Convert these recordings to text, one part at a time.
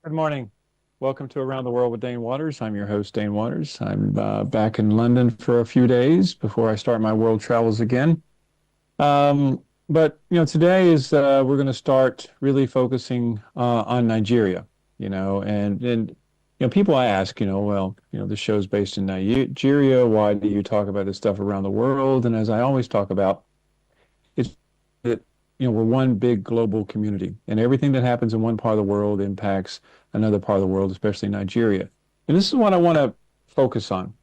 Good morning. Welcome to Around the World with Dane Waters. I'm your host, Dane Waters. I'm back in London for a few days before I start my world travels again. But today is we're going to start really focusing on Nigeria. People ask, the show's based in Nigeria. Why do you talk about this stuff around the world? And as I always talk about, it's that we're one big global community, and everything that happens in one part of the world impacts another part of the world, especially Nigeria. And this is what I want to focus on.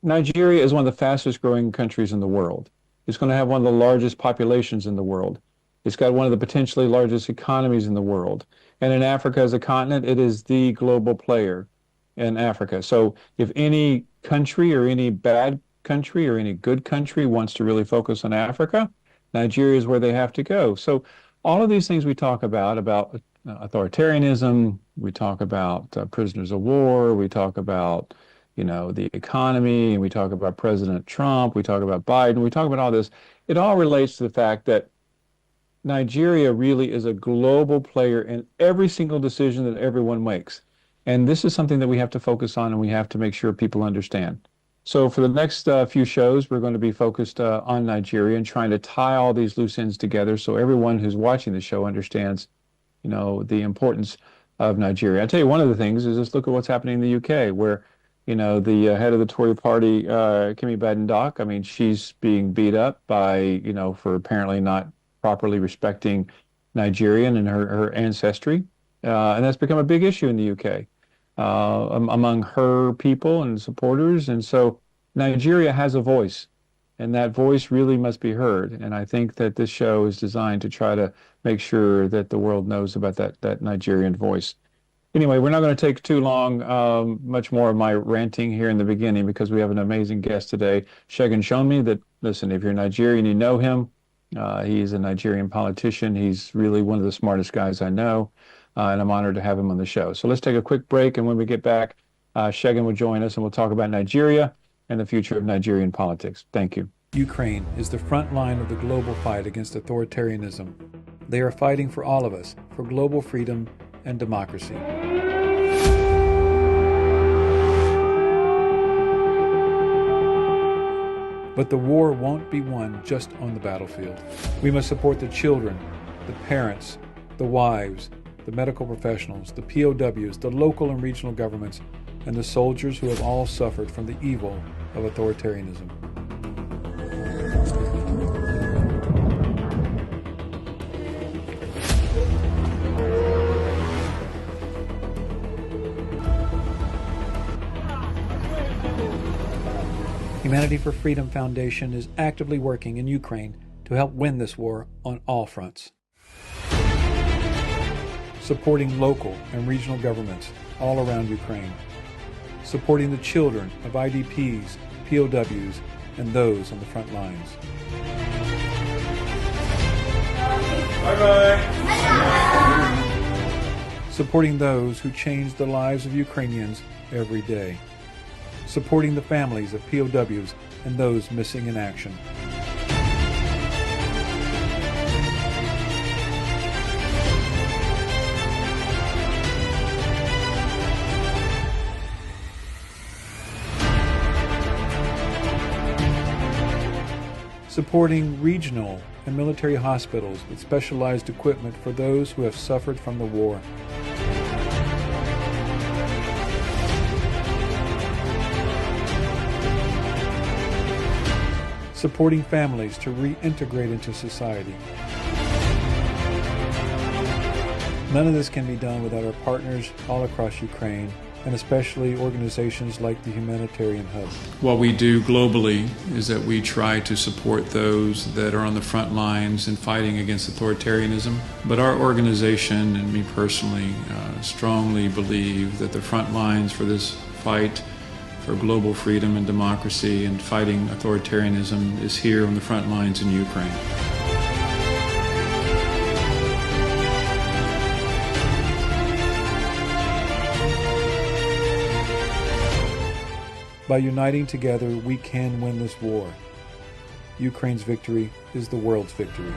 Nigeria is one of the fastest growing countries in the world. It's going to have one of the largest populations in the world. It's got one of the potentially largest economies in the world. And in Africa as a continent, it is the global player in Africa. So if any country or any bad country or any good country wants to really focus on Africa, Nigeria is where they have to go. So all of these things we talk about authoritarianism, we talk about prisoners of war, we talk about, the economy, and we talk about President Trump, we talk about Biden, we talk about all this. It all relates to the fact that Nigeria really is a global player in every single decision that everyone makes. And this is something that we have to focus on and we have to make sure people understand. So for the next few shows, we're going to be focused on Nigeria and trying to tie all these loose ends together so everyone who's watching the show understands, the importance of Nigeria. I'll tell you one of the things is just look at what's happening in the UK, where, the head of the Tory party, Kemi Badenoch, I mean, she's being beat up by, for apparently not properly respecting Nigerian and her ancestry. And that's become a big issue in the UK among her people and supporters. And so Nigeria has a voice, and that voice really must be heard. And I think that this show is designed to try to make sure that the world knows about that Nigerian voice. Anyway, we're not going to take too long, much more of my ranting here in the beginning because we have an amazing guest today, Segun Showunmi. That, listen, if you're Nigerian, you know him. He's a Nigerian politician. He's really one of the smartest guys I know, and I'm honored to have him on the show. So let's take a quick break, and when we get back, Segun will join us, and we'll talk about Nigeria and the future of Nigerian politics. Thank you. Ukraine is the front line of the global fight against authoritarianism. They are fighting for all of us, for global freedom and democracy. But the war won't be won just on the battlefield. We must support the children, the parents, the wives, the medical professionals, the POWs, the local and regional governments, and the soldiers who have all suffered from the evil of authoritarianism. Humanity for Freedom Foundation is actively working in Ukraine to help win this war on all fronts. Supporting local and regional governments all around Ukraine. Supporting the children of IDPs, POWs, and those on the front lines. Bye-bye. Supporting those who change the lives of Ukrainians every day. Supporting the families of POWs and those missing in action. Supporting regional and military hospitals with specialized equipment for those who have suffered from the war. Supporting families to reintegrate into society. None of this can be done without our partners all across Ukraine, and especially organizations like the Humanitarian Hub. What we do globally is that we try to support those that are on the front lines in fighting against authoritarianism. But our organization and me personally strongly believe that the front lines for this fight for global freedom and democracy and fighting authoritarianism is here on the front lines in Ukraine. By uniting together, we can win this war. Ukraine's victory is the world's victory.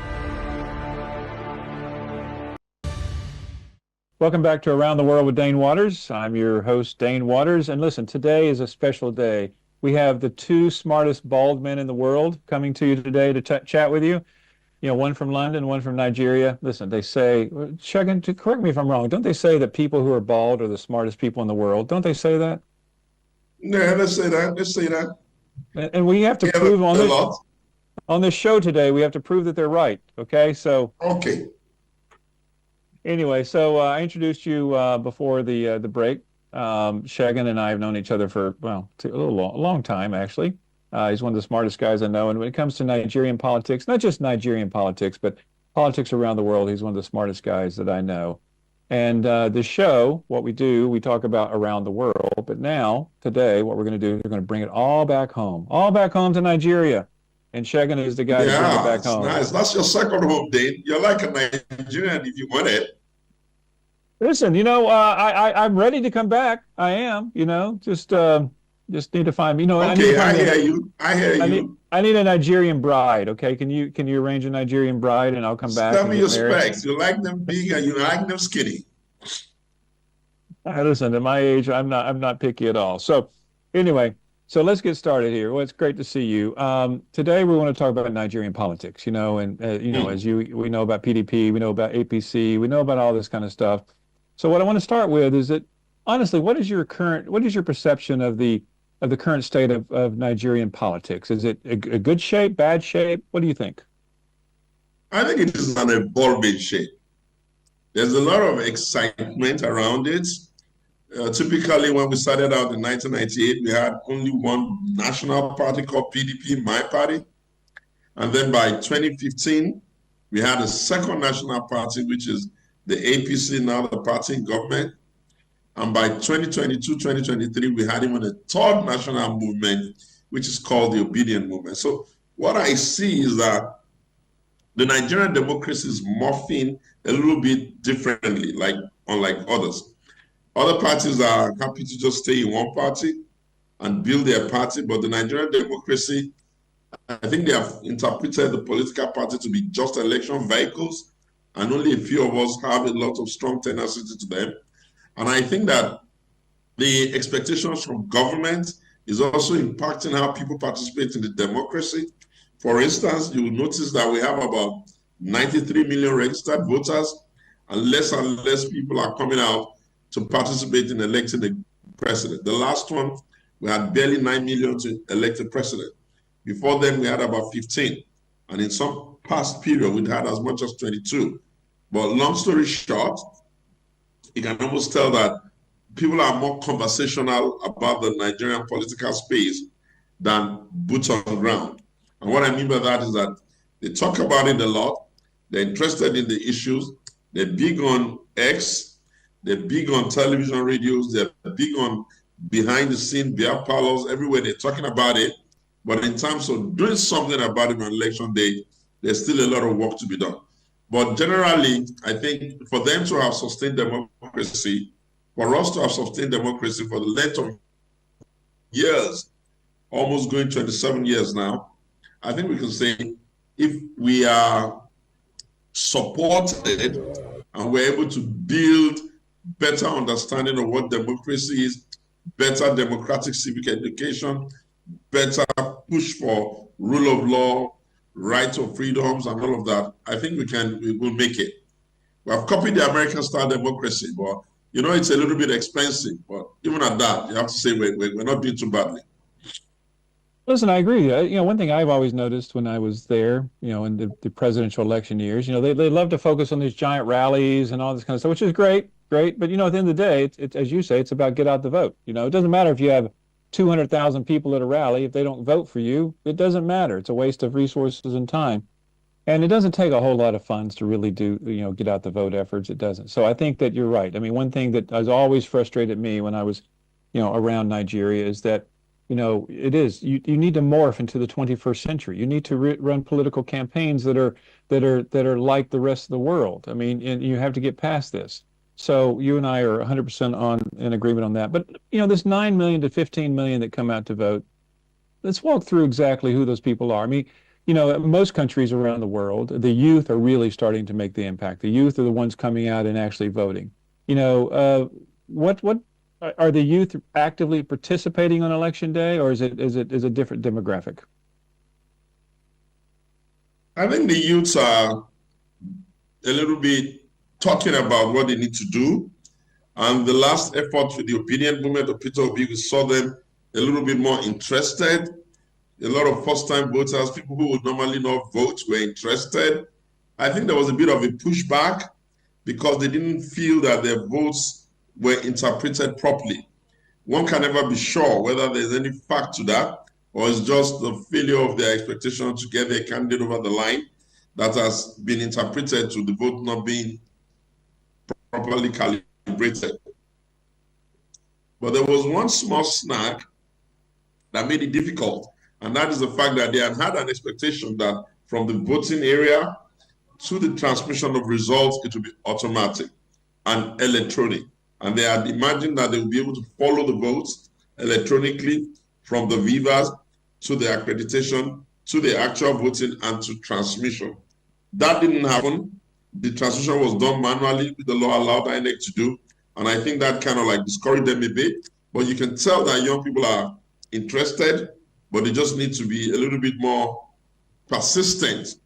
Welcome back to Around the World with Dane Waters. I'm your host, Dane Waters. And listen, today is a special day. We have the two smartest bald men in the world coming to you today to chat with you. You know, one from London, one from Nigeria. Listen, they say, Segun, correct me if I'm wrong, don't they say that people who are bald are the smartest people in the world? Don't they say that? Yeah, let's say that. Let's say that. And we have to Yeah, prove a lot. on this show today, we have to prove that they're right. Okay, so. Okay. Anyway, so I introduced you before the break. Segun and I have known each other for, well, a long time, actually. He's one of the smartest guys I know. And when it comes to Nigerian politics, not just Nigerian politics, but politics around the world, he's one of the smartest guys that I know. And the show, what we do, we talk about around the world. But now, today, what we're going to do is we're going to bring it all back home to Nigeria. And Segun is the guy to bring it back home. Nice. That's your second home, Dane. You're like a Nigerian if you want it. Listen, I'm ready to come back. I am, just need to find, Okay, I hear you. I need a Nigerian bride. Okay, can you arrange a Nigerian bride and I'll come back? Tell me your specs. You like them big and you like them skinny. Listen, at my age, I'm not picky at all. So, anyway. So let's get started here. Well, it's great to see you. Today we want to talk about Nigerian politics, as we know about PDP, we know about APC, we know about all this kind of stuff. So what I want to start with is that, honestly, what is your perception of the current state of Nigerian politics? Is it a good shape, bad shape? What do you think? I think it is an evolving shape. There's a lot of excitement around it. Typically, when we started out in 1998, we had only one national party called PDP, my party. And then by 2015, we had a second national party, which is the APC, now the party in government. And by 2022, 2023, we had even a third national movement, which is called the Obedient Movement. So what I see is that the Nigerian democracy is morphing a little bit differently, unlike others. Other parties are happy to just stay in one party and build their party, but the Nigerian democracy, I think they have interpreted the political party to be just election vehicles, and only a few of us have a lot of strong tenacity to them. And I think that the expectations from government is also impacting how people participate in the democracy. For instance, you will notice that we have about 93 million registered voters, and less people are coming out to participate in electing a president. The last one, we had barely 9 million to elect a president. Before then, we had about 15. And in some past period, we'd had as much as 22. But long story short, you can almost tell that people are more conversational about the Nigerian political space than boots on ground. And what I mean by that is that they talk about it a lot. They're interested in the issues. They're big on X. They're big on television, radios. They're big on behind the scene, beer parlors, everywhere they're talking about it. But in terms of doing something about it on election day, there's still a lot of work to be done. But generally, I think for them to have sustained democracy, for us to have sustained democracy for the length of years, almost going 27 years now, I think we can say if we are supported and we're able to build better understanding of what democracy is, better democratic civic education, better push for rule of law, right of freedoms, and all of that, I think we will make it. We have copied the American style democracy, but it's a little bit expensive. But even at that, you have to say we're not doing too badly. Listen, I agree. One thing I've always noticed when I was there, in the presidential election years, they love to focus on these giant rallies and all this kind of stuff, which is great. But, at the end of the day, it's as you say, it's about get out the vote. It doesn't matter if you have 200,000 people at a rally. If they don't vote for you, it doesn't matter. It's a waste of resources and time. And it doesn't take a whole lot of funds to really do, get out the vote efforts. It doesn't. So I think that you're right. I mean, one thing that has always frustrated me when I was, around Nigeria is that, it is, you need to morph into the 21st century. You need to run political campaigns that are like the rest of the world. I mean, and you have to get past this. So you and I are 100% in agreement on that. But, this 9 million to 15 million that come out to vote, let's walk through exactly who those people are. I mean, most countries around the world, the youth are really starting to make the impact. The youth are the ones coming out and actually voting. What are the youth actively participating on election day, or is a different demographic? I think the youths are a little bit talking about what they need to do. And the last effort with the opinion movement of Peter Obi, we saw them a little bit more interested. A lot of first-time voters, people who would normally not vote, were interested. I think there was a bit of a pushback because they didn't feel that their votes were interpreted properly. One can never be sure whether there's any fact to that, or it's just the failure of their expectation to get their candidate over the line that has been interpreted to the vote not being properly calibrated. But there was one small snag that made it difficult, and that is the fact that they had an expectation that from the voting area to the transmission of results, it would be automatic and electronic. And they had imagined that they would be able to follow the votes electronically from the Vivas to the accreditation, to the actual voting, and to transmission. That didn't happen. The transmission was done manually, with the law allowed INEC to do. And I think that kind of like discouraged them a bit. But you can tell that young people are interested, but they just need to be a little bit more persistent.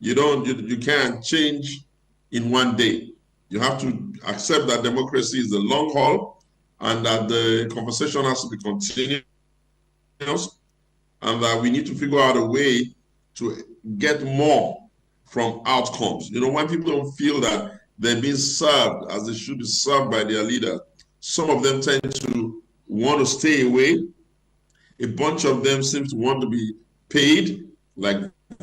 You can't change in one day. You have to accept that democracy is a long haul and that the conversation has to be continuous and that we need to figure out a way to get more from outcomes. When people don't feel that they're being served as they should be served by their leaders, some of them tend to want to stay away. A bunch of them seem to want to be paid, like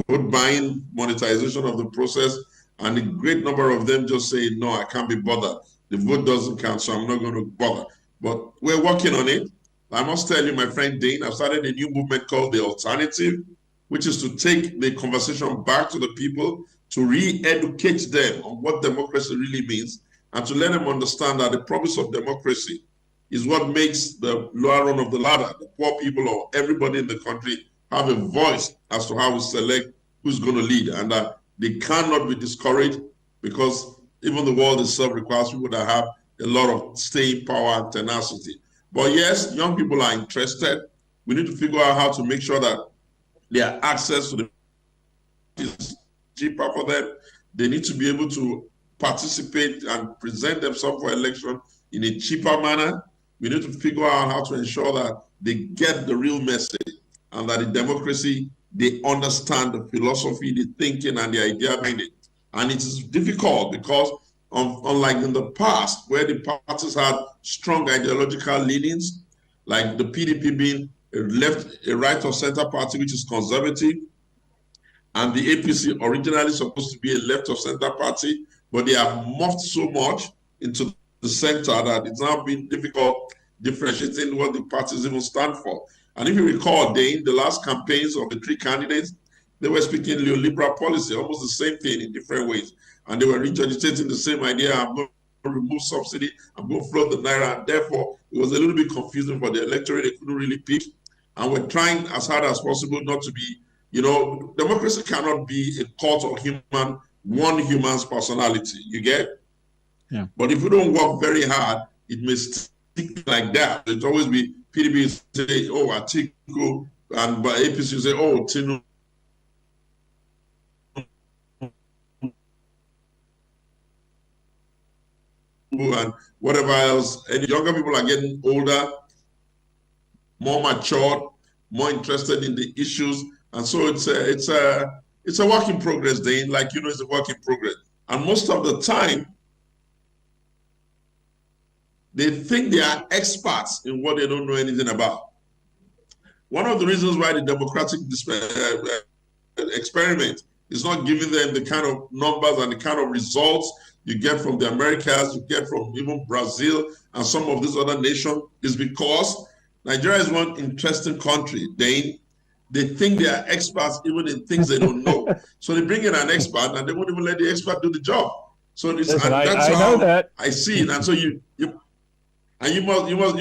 vote buying, monetization of the process, and a great number of them just say, no, I can't be bothered. The vote doesn't count, so I'm not going to bother. But we're working on it. I must tell you, my friend Dane, I've started a new movement called The Alternative, which is to take the conversation back to the people, to re-educate them on what democracy really means, and to let them understand that the promise of democracy is what makes the lower rung of the ladder, the poor people or everybody in the country, have a voice as to how we select who's going to lead, and that they cannot be discouraged because even the world itself requires people that have a lot of staying power and tenacity. But yes, young people are interested. We need to figure out how to make sure that their access to the is cheaper for them. They need to be able to participate and present themselves for election in a cheaper manner. We need to figure out how to ensure that they get the real message and that in democracy, they understand the philosophy, the thinking, and the idea behind it. And it is difficult because unlike in the past, where the parties had strong ideological leanings, like the PDP being a right of center party, which is conservative, and the APC originally supposed to be a left of center party, but they have morphed so much into the center that it's now been difficult differentiating what the parties even stand for. And if you recall, Dane, the last campaigns of the three candidates, they were speaking neoliberal policy, almost the same thing in different ways. And they were regurgitating the same idea, I'm going to remove subsidy, I'm going to float the naira, and therefore it was a little bit confusing for the electorate, they couldn't really pick. And we're trying as hard as possible not to be, democracy cannot be a cult of one human's personality, you get? Yeah. But if we don't work very hard, it may stick like that. It's always be PDP say, oh, Atiku, and by APC say, oh, Tinu. And whatever else. And younger people are getting older, more matured, more interested in the issues. And so it's a work in progress, Dane. Like, it's a work in progress. And most of the time, they think they are experts in what they don't know anything about. One of the reasons why the democratic experiment is not giving them the kind of numbers and the kind of results you get from the Americas, you get from even Brazil and some of these other nations is because Nigeria is one interesting country. They think they are experts even in things they don't know. So they bring in an expert and they won't even let the expert do the job. So this, Listen, that's I how know that. I see it. And so you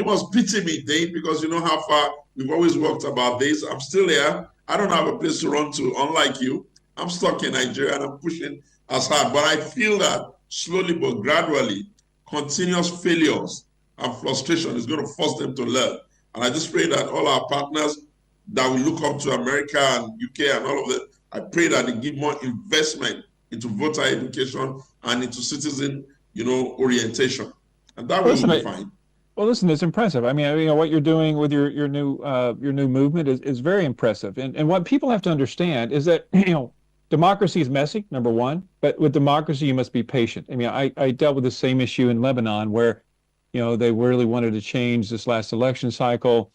must pity me, Dane, because you know how far we've always worked about this. I'm still here. I don't have a place to run to, unlike you. I'm stuck in Nigeria and I'm pushing as hard. But I feel that slowly but gradually, continuous failures and frustration is going to force them to learn. And I just pray that all our partners that we look up to, America and UK and all of them, I pray that they give more investment into voter education and into citizen, orientation. And that way we'll be fine. Well, listen, it's impressive. I mean, what you're doing with your new movement is very impressive. And what people have to understand is that, democracy is messy, number one, but with democracy, you must be patient. I mean, I dealt with the same issue in Lebanon where, they really wanted to change this last election cycle.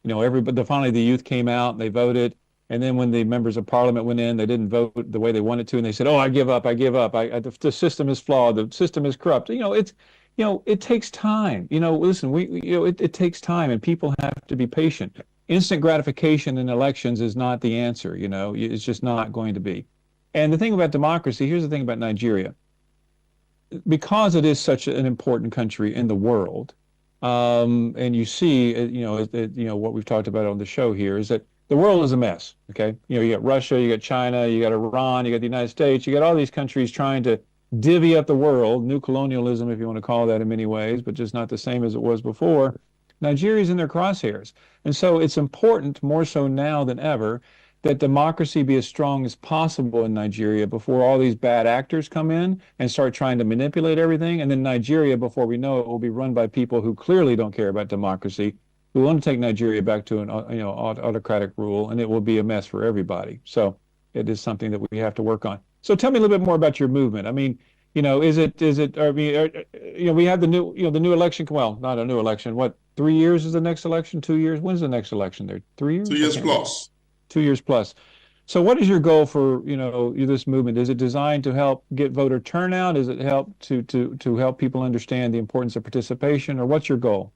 Finally the youth came out and they voted. And then when the members of parliament went in, they didn't vote the way they wanted to. And they said, oh, I give up. The system is flawed. The system is corrupt. It takes time. Listen, it takes time and people have to be patient. Instant gratification in elections is not the answer. It's just not going to be. And the thing about democracy, here's the thing about Nigeria. Because it is such an important country in the world, and you see, what we've talked about on the show here is that the world is a mess, okay? You got Russia, you got China, you got Iran, you got the United States, you got all these countries trying to divvy up the world, new colonialism, if you want to call that in many ways, but just not the same as it was before. Nigeria's in their crosshairs. And so it's important, more so now than ever, that democracy be as strong as possible in Nigeria before all these bad actors come in and start trying to manipulate everything. And then Nigeria, before we know it, will be run by people who clearly don't care about democracy, who want to take Nigeria back to an autocratic rule, and it will be a mess for everybody. So it is something that we have to work on. So tell me a little bit more about your movement. I mean, we have the new election. Well, not a new election. What, 3 years is the next election? 2 years? When's the next election there? 3 years? 2 years plus. 2 years plus. So what is your goal for, this movement? Is it designed to help get voter turnout? Is it help to help people understand the importance of participation, or what's your goal?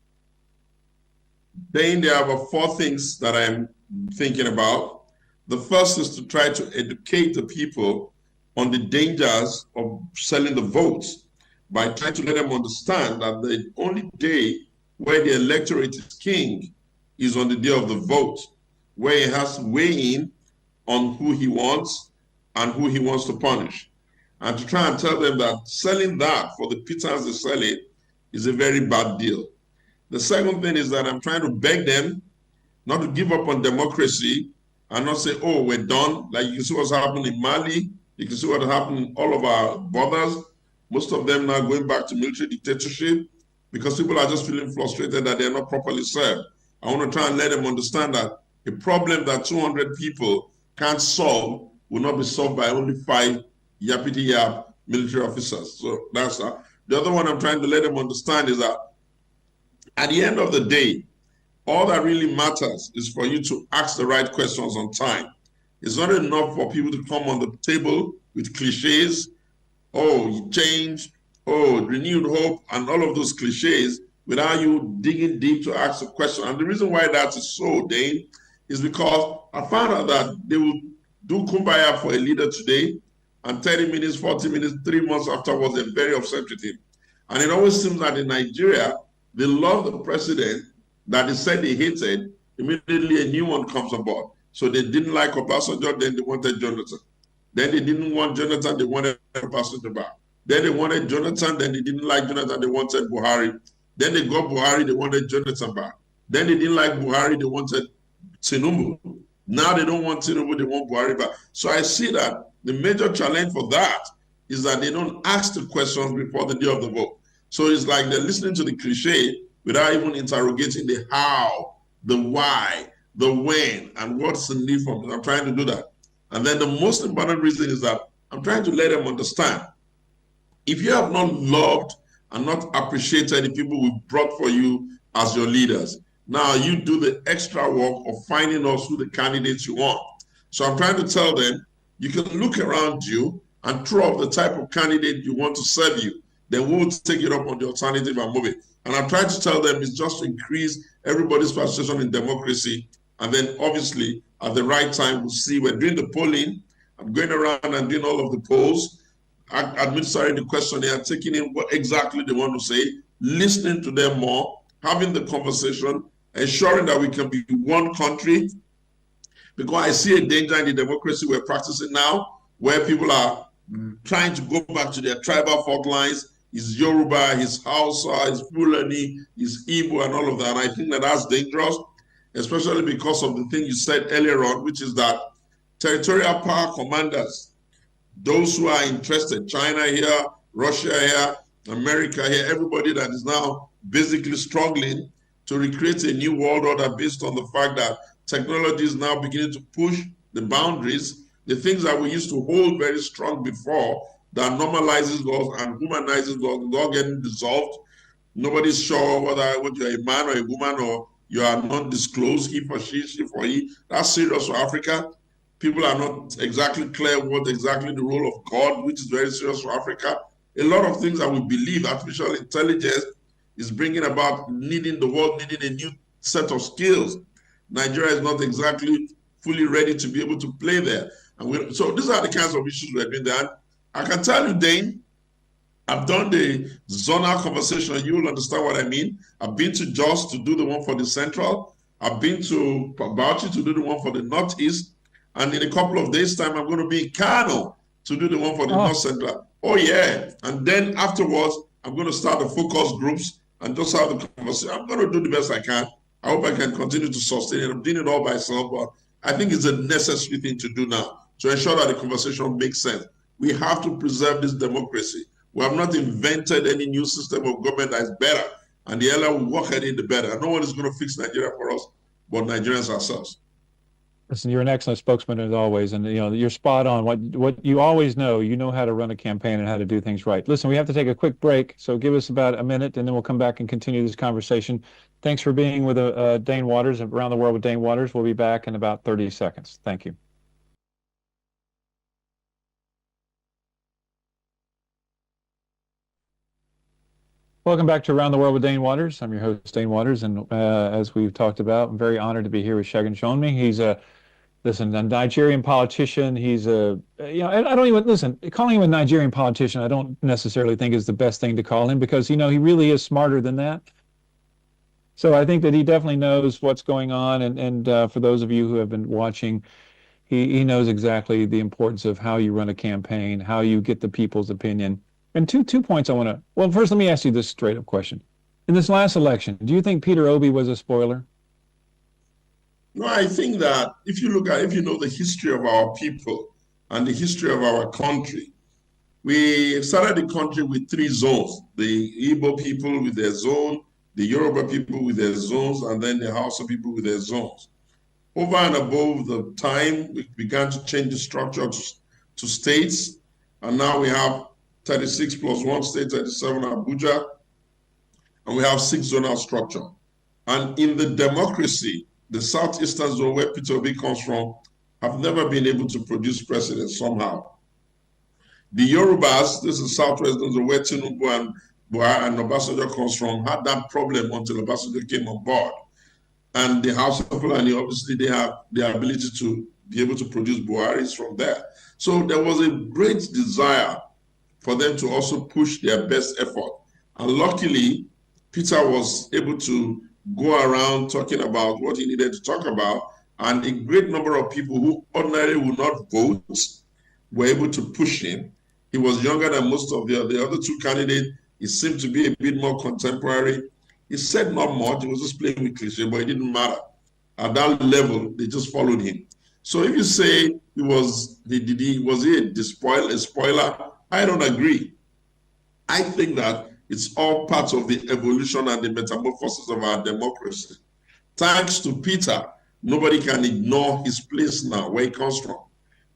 Dane, there are about 4 things that I'm thinking about. The first is to try to educate the people on the dangers of selling the votes by trying to let them understand that the only day where the electorate is king is on the day of the vote, where he has to weigh in on who he wants and who he wants to punish. And to try and tell them that selling that for the pittance they sell it is a very bad deal. The second thing is that I'm trying to beg them not to give up on democracy and not say, oh, we're done. Like you can see what's happening in Mali. You can see what happened in all of our borders. Most of them now going back to military dictatorship because people are just feeling frustrated that they're not properly served. I want to try and let them understand that a problem that 200 people can't solve will not be solved by only 5 yappity-yap military officers. So that's the other one I'm trying to let them understand is that at the end of the day, all that really matters is for you to ask the right questions on time. It's not enough for people to come on the table with cliches, oh, change, oh, renewed hope, and all of those cliches without you digging deep to ask a question. And the reason why that is so, Dane, is because I found out that they will do kumbaya for a leader today, and 30 minutes, 40 minutes, 3 months afterwards, they're very upset with him. And it always seems that in Nigeria, they love the president that they said they hated, immediately a new one comes on board. So they didn't like Obasanjo, then they wanted Jonathan. Then they didn't want Jonathan, they wanted Obasanjo back. Then they wanted Jonathan, then they didn't like Jonathan, they wanted Buhari. Then they got Buhari, they wanted Jonathan back. Then they didn't like Buhari, they wanted Tinubu. Now they don't want Tinubu, they want Buhari back. So I see that the major challenge for that is that they don't ask the questions before the day of the vote. So it's like they're listening to the cliche without even interrogating the how, the why, the when, and what's the need for them. I'm trying to do that. And then the most important reason is that I'm trying to let them understand, if you have not loved and not appreciated the people we brought for you as your leaders, now you do the extra work of finding us who the candidates you want. So I'm trying to tell them, you can look around you and throw up the type of candidate you want to serve you. Then we'll take it up on the alternative and move it. And I'm trying to tell them it's just to increase everybody's participation in democracy. And then obviously at the right time, we'll see we're doing the polling. I'm going around and doing all of the polls, administering the questionnaire, taking in what exactly they want to say, listening to them more, having the conversation, ensuring that we can be one country. Because I see a danger in the democracy we're practicing now, where people are trying to go back to their tribal fault lines, is Yoruba, is Hausa, is Fulani, is Igbo, and all of that. And I think that that's dangerous, especially because of the thing you said earlier on, which is that territorial power commanders, those who are interested, China here, Russia here, America here, everybody that is now basically struggling to recreate a new world order based on the fact that technology is now beginning to push the boundaries, the things that we used to hold very strong before that normalizes us and humanizes us, is all getting dissolved. Nobody's sure whether you're a man or a woman or you are not disclosed, he for she for he. That's serious for Africa. People are not exactly clear what exactly the role of God, which is very serious for Africa. A lot of things that we believe artificial intelligence is bringing about, the world needing a new set of skills. Nigeria is not exactly fully ready to be able to play there. And so these are the kinds of issues we're doing there. And I can tell you, Dane, I've done the zonal conversation. You will understand what I mean. I've been to Jos to do the one for the Central. I've been to Bauchi to do the one for the Northeast. And in a couple of days' time, I'm going to be in Kano to do the one for the North Central. Oh, yeah. And then afterwards, I'm going to start the focus groups and just have the conversation. I'm going to do the best I can. I hope I can continue to sustain it. I'm doing it all by myself, but I think it's a necessary thing to do now to ensure that the conversation makes sense. We have to preserve this democracy. We have not invented any new system of government that is better. And the earlier we work at it, the better. No one is going to fix Nigeria for us, but Nigerians ourselves. Listen, you're an excellent spokesman as always, and you're spot on. What you always know, you know how to run a campaign and how to do things right. Listen, we have to take a quick break, so give us about a minute, and then we'll come back and continue this conversation. Thanks for being with Dane Waters, Around the World with Dane Waters. We'll be back in about 30 seconds. Thank you. Welcome back to Around the World with Dane Waters. I'm your host, Dane Waters, and as we've talked about, I'm very honored to be here with Segun Showunmi. He's a Nigerian politician. He's I don't even, listen, calling him a Nigerian politician, I don't necessarily think is the best thing to call him because, he really is smarter than that. So I think that he definitely knows what's going on. And for those of you who have been watching, he knows exactly the importance of how you run a campaign, how you get the people's opinion. And two points I want to, well, first, let me ask you this straight up question. In this last election, do you think Peter Obi was a spoiler? No, I think that if you know the history of our people and the history of our country, we started the country with 3 zones: the Igbo people with their zone, the Yoruba people with their zones, and then the Hausa people with their zones. Over and above the time, we began to change the structure to states, and now we have 36 plus 1 state, 37 Abuja, and we have 6 zonal structure. And in the democracy, the southeastern zone where Peter Obi comes from have never been able to produce presidents somehow. The Yorubas, this is southwestern zone where Tinubu and Buhari and Obasanjo comes from, had that problem until Obasanjo came on board. And the House of Fulani, obviously, they have the ability to be able to produce Buharis from there. So there was a great desire for them to also push their best effort. And luckily, Peter was able to go around talking about what he needed to talk about, and a great number of people who ordinarily would not vote were able to push him. He was younger than most of the other 2 candidates. He seemed to be a bit more contemporary. He said not much. He was just playing with cliché, but it didn't matter. At that level, they just followed him. So if you say was he a spoiler? I don't agree. I think that it's all part of the evolution and the metamorphosis of our democracy. Thanks to Peter, nobody can ignore his place now, where he comes from.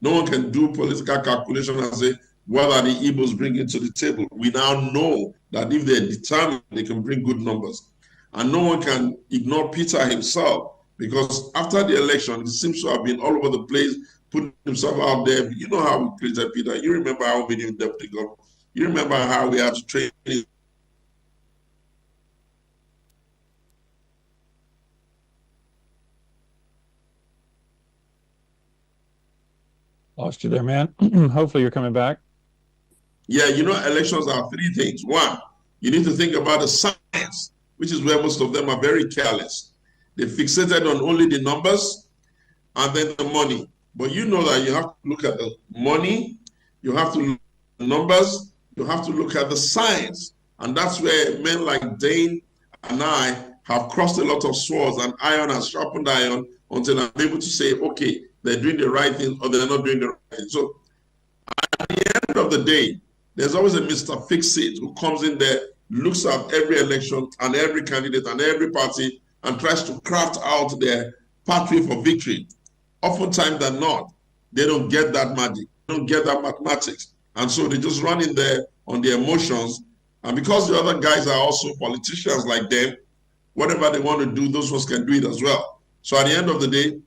No one can do political calculation and say, what are the Igbos bringing to the table? We now know that if they're determined, they can bring good numbers. And no one can ignore Peter himself, because after the election, he seems to have been all over the place, putting himself out there. You know how we created Peter. You remember how we made him deputy governor. You remember how we had to train him. Lost you there, man. Hopefully you're coming back. Yeah, elections are 3 things. 1, you need to think about the science, which is where most of them are very careless. They fixated on only the numbers and then the money. But you know that you have to look at the money, you have to look at the numbers, You have to look at the science. And that's where men like Dane and I have crossed a lot of swords, and iron has sharpened iron until I'm able to say, okay, they're doing the right thing or they're not doing the right thing. So at the end of the day, there's always a Mr. Fix-It who comes in there, looks at every election and every candidate and every party and tries to craft out their pathway for victory. Oftentimes than not, they don't get that magic, they don't get that mathematics. And so they just run in there on their emotions. And because the other guys are also politicians like them, whatever they want to do, those ones can do it as well. So at the end of the day, it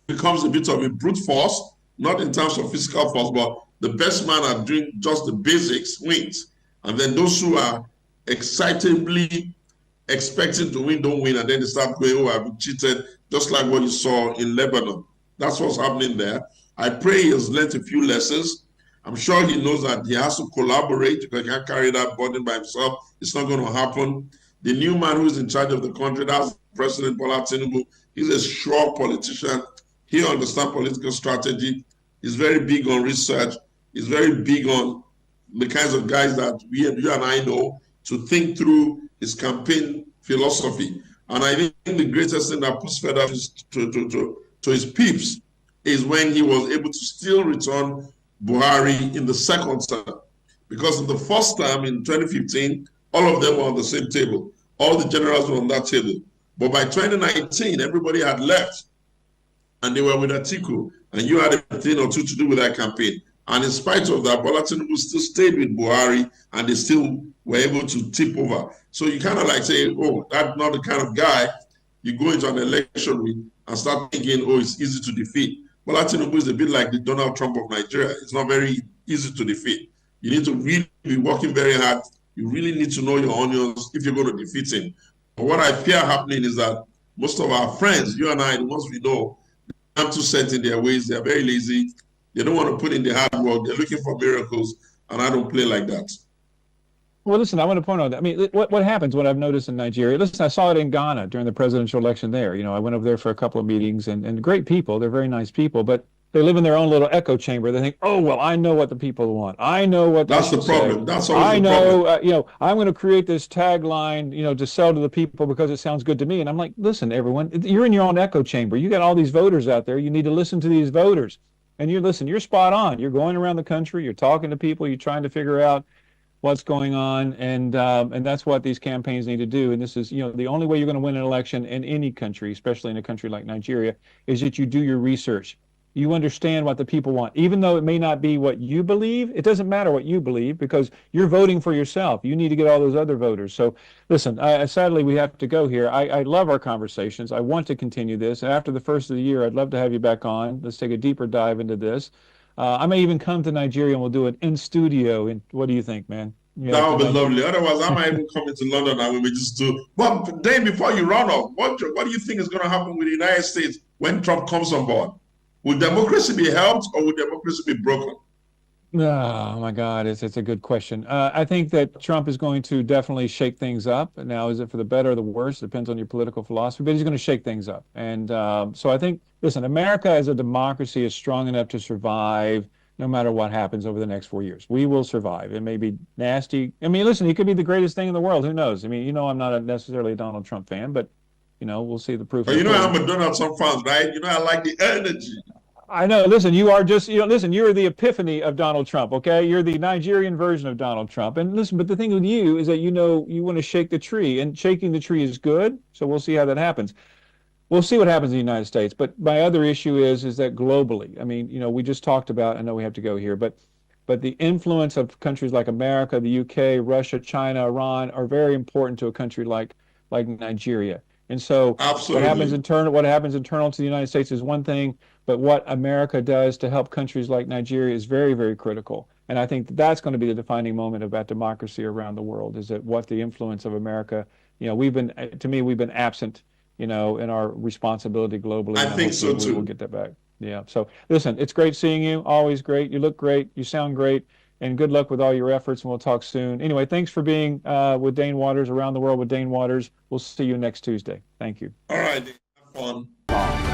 becomes a bit of a brute force, not in terms of physical force, but the best man at doing just the basics wins. And then those who are excitably expecting to win don't win, and then they start going, oh, I've been cheated, just like what you saw in Lebanon. That's what's happening there. I pray he has learned a few lessons. I'm sure he knows that he has to collaborate because he can't carry that burden by himself. It's not going to happen. The new man who's in charge of the country, that's President Bola Tinubu. He's a sure politician. He understands political strategy. He's very big on research. He's very big on the kinds of guys that you and I know to think through his campaign philosophy. And I think the greatest thing that puts further to his peeps is when he was able to still return Buhari in the second term. Because in the first term in 2015, all of them were on the same table. All the generals were on that table. But by 2019, everybody had left. And they were with Atiku. And you had a thing or two to do with that campaign. And in spite of that, Bola Tinubu still stayed with Buhari, and they still were able to tip over. So you kind of like say, oh, that's not the kind of guy you go into an election with and start thinking, oh, it's easy to defeat. Bola Tinubu is a bit like the Donald Trump of Nigeria. It's not very easy to defeat. You need to really be working very hard. You really need to know your onions if you're going to defeat him. But what I fear happening is that most of our friends, you and I, the ones we know, are too set in their ways. They're very lazy. They don't want to put in the hard work. They're looking for miracles, and I don't play like that. Well, listen, I want to point out that. I mean, what happens, what I've noticed in Nigeria, listen, I saw it in Ghana during the presidential election there. You know, I went over there for a couple of meetings, and great people. They're very nice people, but they live in their own little echo chamber. They think, oh, well, I know what the people want. I know what that's the problem. That's always I the know, problem. you know, I'm going to create this tagline, you know, to sell to the people because it sounds good to me. And I'm like, listen, everyone, you're in your own echo chamber. You got all these voters out there. You need to listen to these voters. And you listen, you're spot on. You're going around the country. You're talking to people. You're trying to figure out what's going on, and that's what these campaigns need to do. And this is, you know, the only way you're going to win an election in any country, especially in a country like Nigeria, is that you do your research. You understand what the people want, even though it may not be what you believe. It doesn't matter what you believe because you're voting for yourself. You need to get all those other voters. So listen, sadly, we have to go here. I love our conversations. I want to continue this. After the first of the year, I'd love to have you back on. Let's take a deeper dive into this. I may even come to Nigeria and we'll do it in studio. And what do you think, man? That would be lovely. Otherwise, I might even come into London and we just do. But Dane, before you run off, what do you think is going to happen with the United States when Trump comes on board? Will democracy be helped or will democracy be broken? Oh my God, it's a good question. I think that Trump is going to definitely shake things up. Now, is it for the better or the worse? Depends on your political philosophy, but he's going to shake things up. And so I think, listen, America as a democracy is strong enough to survive no matter what happens over the next 4 years. We will survive. It may be nasty. I mean, listen, he could be the greatest thing in the world. Who knows? I mean, you know, I'm not necessarily a Donald Trump fan, but you know, we'll see the proof. But you know, I'm a Donald Trump fan, right? You know, I like the energy. I know. Listen, you are just, you know, listen, you're the epiphany of Donald Trump, okay? You're the Nigerian version of Donald Trump. And listen, but the thing with you is that, you know, you want to shake the tree, and shaking the tree is good. So we'll see how that happens. We'll see what happens in the United States. But my other issue is that globally, I mean, you know, we just talked about, I know we have to go here, but the influence of countries like America, the UK, Russia, China, Iran are very important to a country like Nigeria. And so Absolutely. what happens internal to the United States is one thing, but what America does to help countries like Nigeria is very, very critical. And I think that's going to be the defining moment about democracy around the world, is that what the influence of America, you know, we've been absent, you know, in our responsibility globally. I think so too. We'll get that back. Yeah. So listen, it's great seeing you. Always great. You look great. You sound great. And good luck with all your efforts, and we'll talk soon. Anyway, thanks for being with Dane Waters, Around the World with Dane Waters. We'll see you next Tuesday. Thank you. All right. Have fun.